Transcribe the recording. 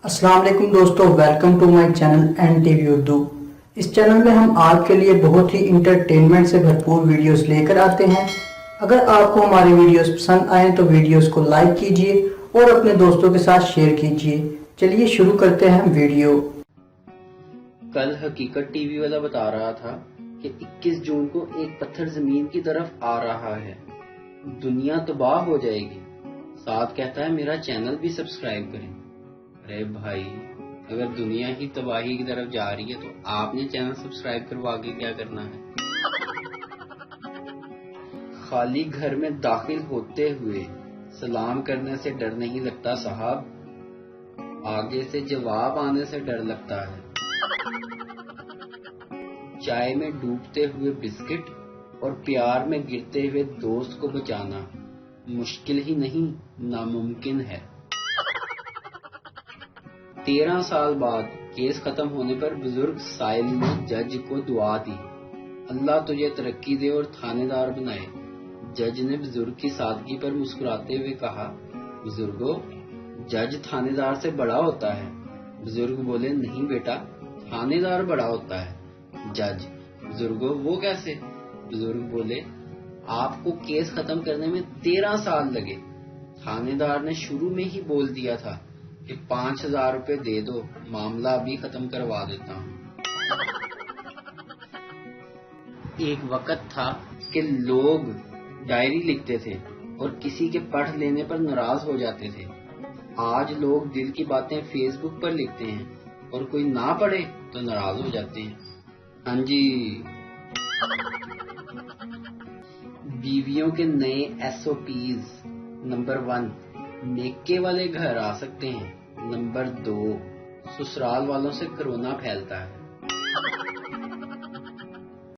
अस्सलाम वालेकुम दोस्तों, welcome to my channel N TV Urdu. इस चैनल में हम आपके लिए बहुत ही इंटरटेनमेंट से भरपूर वीडियोस लेकर आते हैं। अगर आपको हमारे वीडियोस पसंद आए तो वीडियोस को लाइक कीजिए और अपने दोस्तों के साथ शेयर कीजिए। चलिए शुरू करते हैं वीडियो। कल हकीकत टीवी वाला बता रहा था कि 21 जून को एक पत्थर जमीन की तरफ आ रहा है, दुनिया तबाह हो जाएगी। साथ कहता है मेरा चैनल भी सब्सक्राइब करें। अरे भाई, अगर दुनिया ही तबाही की तरफ जा रही है तो आपने चैनल सब्सक्राइब करवा के क्या करना है। खाली घर में दाखिल होते हुए सलाम करने से डर नहीं लगता साहब, आगे से जवाब आने से डर लगता है। चाय में डूबते हुए बिस्किट और प्यार में गिरते हुए दोस्त को बचाना मुश्किल ही नहीं, नामुमकिन है। 13 साल बाद केस खत्म होने पर बुजुर्ग साहिल ने जज को दुआ दी, अल्लाह तुझे तरक्की दे और थानेदार बनाए। जज ने बुजुर्ग की सादगी पर मुस्कुराते हुए कहा, बुजुर्गो, जज थानेदार से बड़ा होता है। बुजुर्ग बोले, नहीं बेटा, थानेदार बड़ा होता है। जज, बुजुर्गो वो कैसे? बुजुर्ग बोले, आपको केस खत्म करने में 13 साल लगे, थानेदार ने शुरू में ही बोल दिया था कि 5,000 रुपए दे दो, मामला अभी खत्म करवा देता हूँ। एक वक्त था कि लोग डायरी लिखते थे और किसी के पढ़ लेने पर नाराज हो जाते थे। आज लोग दिल की बातें फेसबुक पर लिखते हैं और कोई ना पढ़े तो नाराज हो जाते हैं। हाँ जी। बीवियों के नए SOPs। नंबर 1, मेके वाले घर आ सकते हैं। नंबर 2, ससुराल वालों से कोरोना फैलता है।